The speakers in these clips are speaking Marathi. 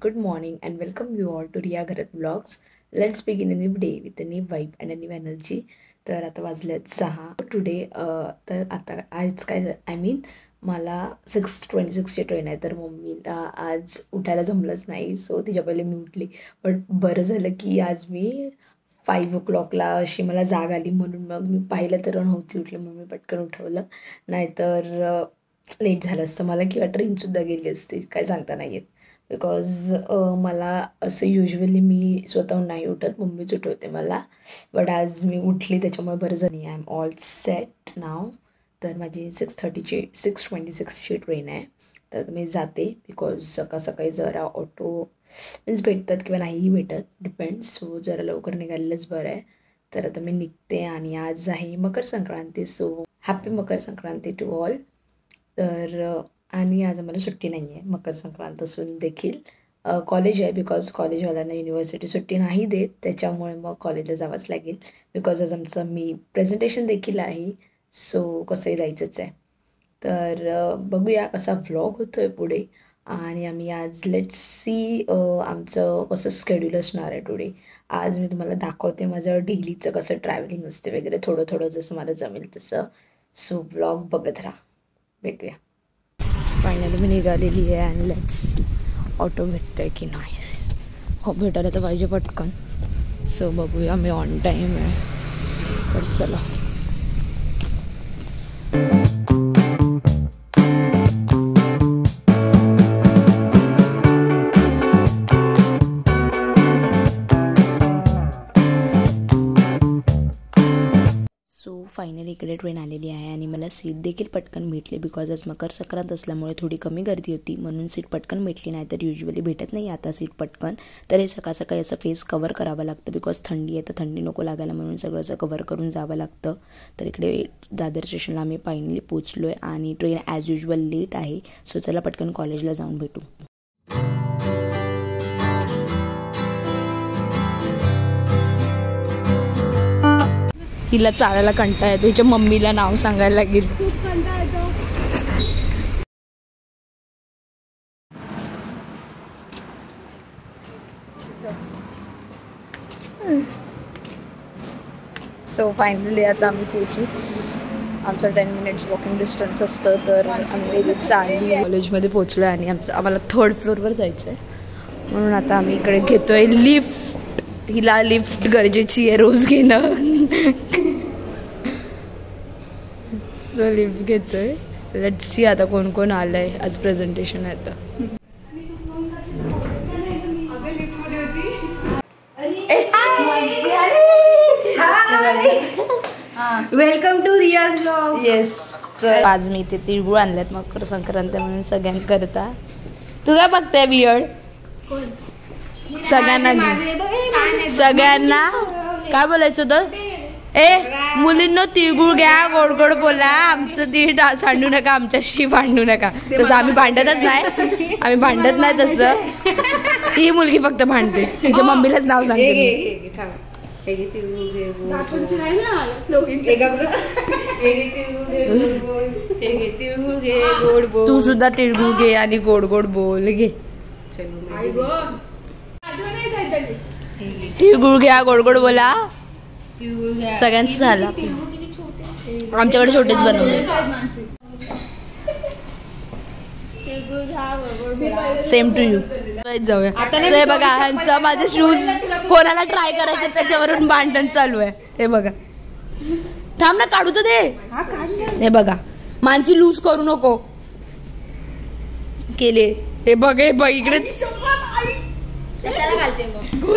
good morning, and welcome you all to Riya Gharat Vlogs. Let's begin a new day with a new vibe and a new energy. तर आता वाजलेत 6 टुडे. तर आता आज काय मला 6:26ची ट्रेन आहे. तर मम्मीला आज उठायला जमलंच नाही, सो तिच्या पहिले मी उठली. बट बरं झालं की आज मी 5 o'clockला अशी मला जाग आली, म्हणून मग मी पाहिलं तर नव्हती उठली, म्हणून मी पटकन उठवलं. नाहीतर लेट झालं असतं मला, किंवा ट्रेनसुद्धा गेली असती, काय सांगता नाही येत. बिकॉज मला असं युजली मी स्वतःहून नाही उठत, मम्मीच उठवते मला. बट आज मी उठली, त्याच्यामुळे बरं झालं. आय एम ऑल सेट नाव. तर माझी 6:26ची ट्रेन आहे. तर मी जाते, बिकॉज सकाळ सकाळी जरा ऑटो मीन्स भेटतात किंवा नाहीही भेटत, डिपेंड्स. सो जरा लवकर निघालेलंच बरं आहे. तर आता मी निघते, आणि आज आहे Makar Sankranti. So happy Makar Sankranti to all. तर आणि आज आम्हाला सुट्टी नाही आहे मकर संक्रांत असून देखील. कॉलेज आहे, बिकॉज कॉलेजवाल्यांना युनिव्हर्सिटी सुट्टी नाही देत, त्याच्यामुळे मग कॉलेजला जावंच लागेल. बिकॉज आज आमचं प्रेझेंटेशन देखील आहे, सो कसंही जायचंच आहे. तर बघूया कसा व्लॉग होतो आहे पुढे. आणि आम्ही आज लेट्स सी आमचं कसं शेड्यूल असणार आहे टुडे. आज मी तुम्हाला दाखवते माझं डेलीचं कसं ट्रॅव्हलिंग असते वगैरे, थोडं थोडं जसं मला जमेल तसं. सो व्लॉग बघत राहा, भेटूया. फायनली मी निघालेली आहे, आणि लेट्स सी ऑटो भेटतं आहे की नाही. हो, भेटायला तर पाहिजे पटकन. सो बघूया, मी ऑन टाईम आहे, तर चला. फायनली इकडे ट्रेन आलेली आहे, आणि मला सीट देखील पटकन भेटली. बिकॉज आज मकर संक्रांत असल्यामुळे थोडी कमी गर्दी होती, म्हणून सीट पटकन भेटली. नाही तर युजली भेटत नाही आता सीट पटकन. तर हे सकाळ सकाळी असं फेस कवर करावं लागतं, बिकॉज थंडी आहे, तर थंडी नको लागायला, म्हणून सगळं असं कवर करून जावं लागतं. तर इकडे दादर स्टेशनला आम्ही फायनली पोचलो आहे, आणि ट्रेन ॲज युजल लेट आहे. सो चला पटकन कॉलेजला जाऊन भेटू. हिला चालायला कंटाळा येतो, हिच्या मम्मीला नाव सांगायला लागेल. सो फायनली आता आम्ही पोचूच. आमचं 10 minutes वॉकिंग डिस्टन्स असतं. तर आम्ही चालली कॉलेजमध्ये पोचलो, आणि आम्हाला 3rd floorवर जायचं आहे, म्हणून आता आम्ही इकडे घेतोय लिफ्ट. हिला लिफ्ट गरजेची आहे रोज घेणं. सो लिफ्ट घेतोय. लेट्स सी आता कोण कोण आलंय. आज प्रेझेंटेशन आहे. आता वेलकम टू रियाज व्लॉग. येस. आज मी इथे तिळगुळ आणल्यात मकर संक्रांत म्हणून सगळ्यांकरता. तू काय बघताय बियर्ड? सगळ्यांना काय बोलायचं होतं? मुलींनो तिळगुळ घ्या, गोड गोड बोला, आमचं तीळ सांडू नका, आमच्याशी भांडू नका. तसं आम्ही भांडतच नाही, आम्ही भांडत नाही तसं. ही मुलगी फक्त भांडते, तिच्या मम्मीलाच नाव सांगते. तू सुद्धा तिळगुळ घे आणि गोड गोड बोल. घे तिळगुळ घ्या, गोड गोड बोला. सगळ्यांचं झालं. आमच्याकडे छोटेच बनवले. Same to you. जाऊया. हे बघा, ह्यांचं माझे शूज कोणाला ट्राय करायचे त्याच्यावरून भांडण चालू आहे. हे बघा, थांब ना, काढू तर दे. हे बघा, मानसी लूज करू नको केले. हे बघ, हे बघ इकडेच. कशाला घालते मग? तू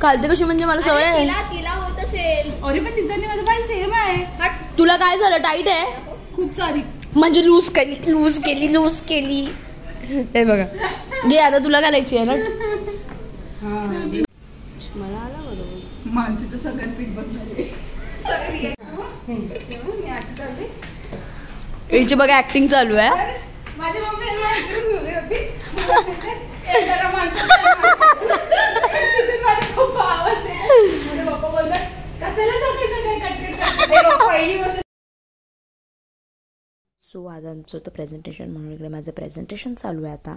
घालते कशी म्हणजे मला सवय आहे. तिला होत असेल. अरे पण तिचा आणि माझा पाय सेम आहे. तुला काय झालं? टाईट आहे खूप सारी. म्हणजे लूज केली. हे बघा, घे आता, तुला घालायची आहे ना. मला आला बरोबर. मानसी तर सगळ्यात पीठ बसणार. हिची बघा ऍक्टिंग चालू आहे. माझी मम्मी सो आज आमचं होतं प्रेझेंटेशन, म्हणून इकडे माझं प्रेझेंटेशन चालू आहे आता.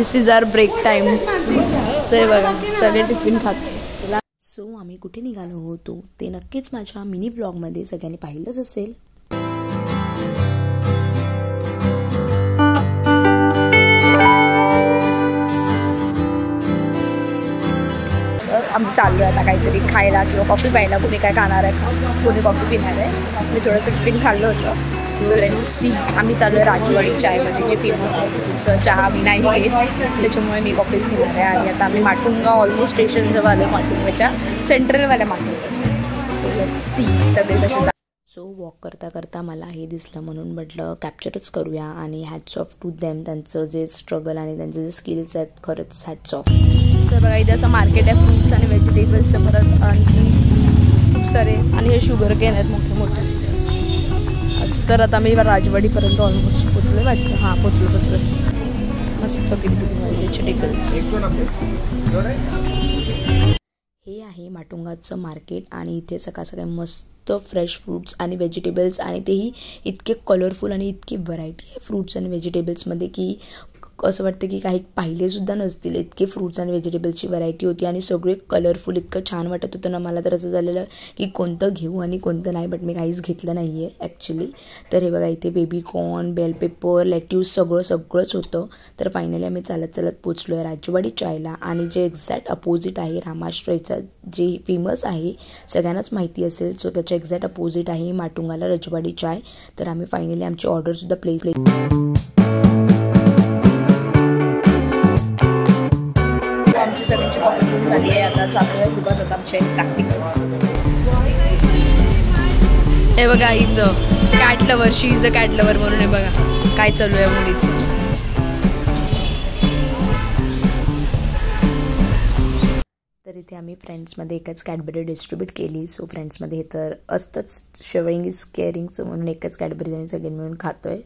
This is our break time. So हे बघा सगळे टिफिन खातो. सो आम्ही कुठे निघालो होतो ते नक्कीच माझ्या मिनी व्लॉगमध्ये सगळ्यांनी पाहिलंच असेल. आम्ही चाललो आहे आता काहीतरी खायला किंवा कॉफी प्यायला. कोणी काय खाणार आहे, कोणी कॉफी पिणार आहे. मी थोडंसं टिफिन खाल्लं होतं. So let's see. आम्ही चाललो आहे राजवाडी चायमध्ये, जे फेमस आहे तिथचं चहा मी नाही घेत, त्याच्यामुळे मी कॉफीच घेणार आहे. आणि आता आम्ही माटुंगा ऑलमोस्ट स्टेशन जवळ आलो, माटुंगाच्या सेंट्रलवाल्या माटुंगाच्या. सो लेट्स सी सगळे कसे. सो वॉक करता करता मला हे दिसलं म्हणून म्हटलं कॅप्चरच करूया. आणि हॅट्स ऑफ टू देम. त्यांचं जे स्ट्रगल आणि त्यांचे जे स्किल्स आहेत, खरंच हॅट्स ऑफ. तर बघा इथे असं मार्केट आहे फ्रूट्स आणि व्हेजिटेबल्सचं. परत आणखी खूप सारे आणि हे शुगर केन आहेत मोठे मोठे. तर आता मी राजवाडीपर्यंत ऑलमोस्ट पोचले वाटतं. हां पोचलो. मस्त व्हेजिटेबल्स. हे आहे माटुंगाचं मार्केट आणि इथे सकाळ सकाळी मस्त फ्रेश फ्रूट्स आणि व्हेजिटेबल्स, आणि तेही इतके कलरफुल आणि इतकी व्हरायटी आहे फ्रूट्स आणि व्हेजिटेबल्समध्ये की असं वाटतं की काही पाहिलेसुद्धा नसतील. इतके फ्रूट्स आणि व्हेजिटेबल्सची व्हरायटी होती आणि सगळे कलरफुल. इतकं छान वाटत होतं ना मला. तर असं झालेलं की कोणतं घेऊ आणि कोणतं नाही, बट मी काहीच घेतलं नाही आहे ॲक्च्युली. तर हे बघा इथे बेबीकॉर्न, बेल पेपर, लेट्यूस सगळंच होतं. तर फायनली आम्ही चालत पोचलो आहे राजवाडी चायला. आणि जे एक्झॅक्ट अपोजिट आहे रामाश्रयचं, जे फेमस आहे सगळ्यांनाच माहिती असेल. सो त्याच्या एक्झॅक्ट अपोजिट आहे माटुंगाला राजवाडी चाय. तर आम्ही फायनली आमची ऑर्डरसुद्धा प्लेस आमची सगळ्यांची कॉफी फुल झाली आहे. आता चालू आहे बिकॉज आता आमचे प्रॅक्टिकल. हे बघा हिचं cat lover, she is a cat lover म्हणून. हे बघा काय चालू आहे मुलीचं. तर इथे आम्ही फ्रेंड्समध्ये एकच कॅडबरी डिस्ट्रीब्यूट केली. सो फ्रेंड्समध्ये हे तर असतंच, शेअरिंग इज केअरिंग. सो म्हणून एकच कॅडबरी आम्ही सगळे मिळून खातोय.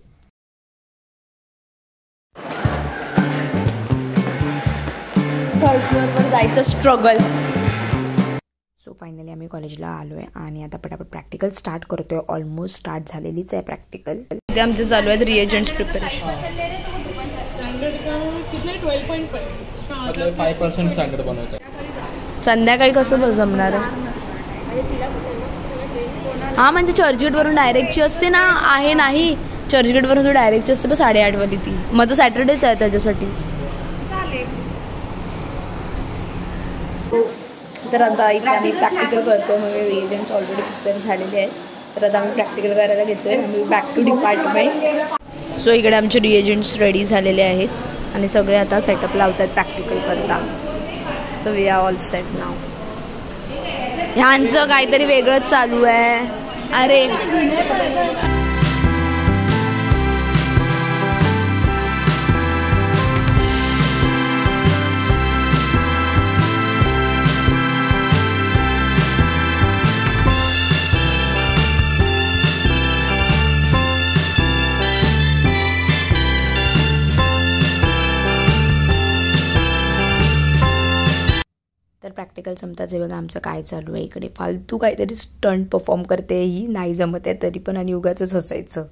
जायचं स्ट्रगल. सो फायनली आम्ही कॉलेजला आलो आहे आणि आता पटापट प्रॅक्टिकल स्टार्ट करतोय. ऑलमोस्ट स्टार्ट झालेलीच आहे प्रॅक्टिकल. इथे आमचे चालू आहेत रिएजंट्स प्रिपरेशन. 5% स्टँडर्ड बनवतात. संध्याकाळी कसं जमणार आहे. हां म्हणजे चर्चगेटवरून डायरेक्टची असते ना. आहे नाही, चर्चगेटवरून डायरेक्टची असते पण 8:30 वाली ती. मग तर सॅटर्डेच आहे त्याच्यासाठी. तर आता इथे आम्ही प्रॅक्टिकल करतो. मग रिएजंट्स ऑलरेडी प्रिपेअर झालेले आहेत. तर आता आम्ही प्रॅक्टिकल करायला घेतो आहे. आम्ही बॅक टू डिपार्टमेंट. सो इकडे आमचे रिएजंट्स रेडी झालेले आहेत आणि सगळे आता सेटअप लावतात प्रॅक्टिकल करता. So we are all set now. ह्यांचं काहीतरी वेगळंच चालू आहे. अरे तर प्रॅक्टिकल संपताच हे बघा आमचं काय चालू आहे. इकडे फालतू काहीतरी स्टंट परफॉर्म करते ही, नाही जमत आहे तरी पण, आणि उगाचच हसायचं.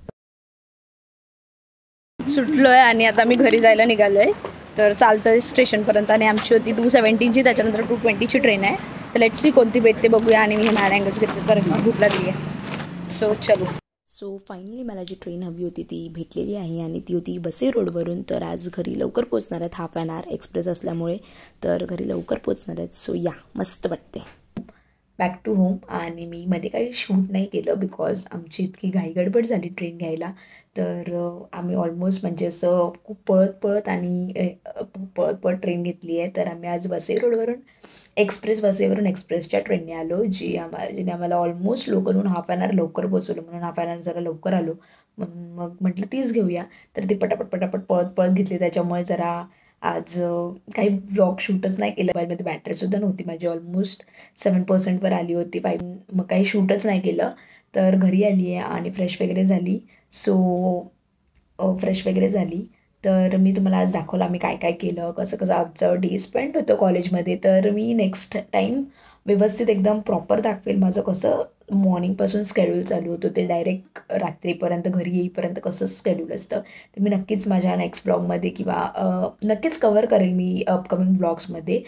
सुटलो आहे आणि आता मी घरी जायला निघालो आहे. तर चालतं स्टेशनपर्यंत. आणि आमची होती 2:17ची, त्याच्यानंतर 2:20ची ट्रेन आहे. तर लेट्स सी कोणती भेटते बघूया. आणि मी मॅड अँगल्स घेतले तर भूक लागली आहे. सो चलो. सो फायनली मला जी ट्रेन हवी होती ती भेटलेली आहे आणि ती होती वसई रोडवरून. तर आज घरी लवकर पोचणार आहेत, हाफ ॲन आवर एक्सप्रेस असल्यामुळे. तर घरी लवकर पोचणार आहेत. सो या मस्त वाटते. Back to home. आणि मी मध्ये काही शूट नाही केलं बिकॉज आमची इतकी घाईगडबड झाली ट्रेन घ्यायला. तर आम्ही ऑलमोस्ट म्हणजे असं खूप पळत ट्रेन घेतली आहे. तर आम्ही आज वसई रोडवरून एक्सप्रेसच्या ट्रेनने आलो, जिने आम्हाला ऑलमोस्ट लोकलहून हाफ ॲन आवर लवकर पोचवलं. म्हणून हाफ ॲन आवर जरा लवकर आलो. मग म्हटलं तीच घेऊया. तर ती पटापट पळत घेतली. त्याच्यामुळे जरा आज काही व्लॉग शूटच नाही केलं. मोबाईलमध्ये बॅटरीसुद्धा नव्हती माझी. ऑलमोस्ट 7%वर आली होती. मग काही शूटच नाही केलं. तर घरी आली आहे आणि फ्रेश वगैरे झाली. तर मी तुम्हाला आज दाखवलं आम्ही काय काय केलं, कसं आमचं डे स्पेंड होतं कॉलेजमध्ये. तर मी नेक्स्ट टाईम व्यवस्थित एकदम प्रॉपर दाखवेल माझं कसं मॉर्निंगपासून स्केड्यूल चालू होतं ते डायरेक्ट रात्रीपर्यंत घरी येईपर्यंत कसं स्केड्यूल असतं ते मी नक्कीच माझ्या नेक्स्ट ब्लॉगमध्ये किंवा नक्कीच कवर करेल मी अपकमिंग ब्लॉग्समध्ये.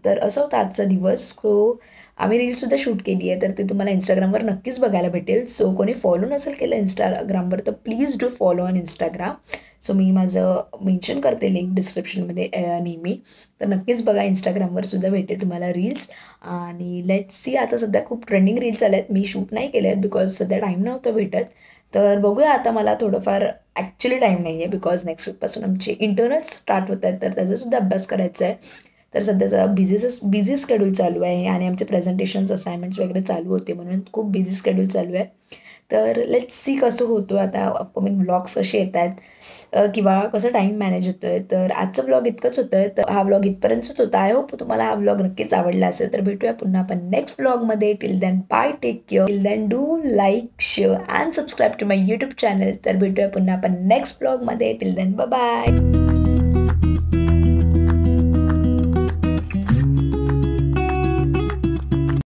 तर असं होतं आजचा दिवस. सो आम्ही रीलसुद्धा शूट केली आहे तर ते तुम्हाला इंस्टाग्रामवर नक्कीच बघायला भेटेल. सो कोणी फॉलो नसेल केलं इंस्टाग्रामवर तर please do follow on Instagram. So मी माझं मेन्शन करते लिंक डिस्क्रिप्शनमध्ये नेहमी. तर नक्कीच बघा, इंस्टाग्रामवर सुद्धा भेटेल तुम्हाला रील्स. आणि लेट्स सी, आता सध्या खूप ट्रेंडिंग रील्स आल्या आहेत. मी शूट नाही केले आहेत बिकॉज सध्या टाईम नव्हता भेटत. तर बघूया आता, मला थोडंफार ॲक्च्युली टाईम नाही आहे बिकॉज नेक्स्ट वीकपासून आमचे इंटरनल्स स्टार्ट होत आहेत तर त्याचासुद्धा अभ्यास करायचा आहे. तर सध्याचा बिझी शेड्यूल चालू आहे आणि आमचे प्रेझेंटेशन्स असाइनमेंट्स वगैरे चालू होते म्हणून खूप बिझी शेड्यूल चालू आहे. तर लेट्स सी कसं होतो आता, अपकमिंग व्लॉग्स कसे येत आहेत किंवा कसं टाईम मॅनेज होतो आहे. तर आजचं व्लॉग इतकंच होतं आहे. तर हा व्लॉग इथपर्यंतच होता. आय होप तुम्हाला हा व्लॉग नक्कीच आवडला असेल. तर भेटूया पुन्हा आपण नेक्स्ट व्लॉगमध्ये. Till then bye, take care. Till then do like, share and subscribe to my YouTube channel. तर भेटूया पुन्हा आपण नेक्स्ट व्लॉगमध्ये. Till then bye.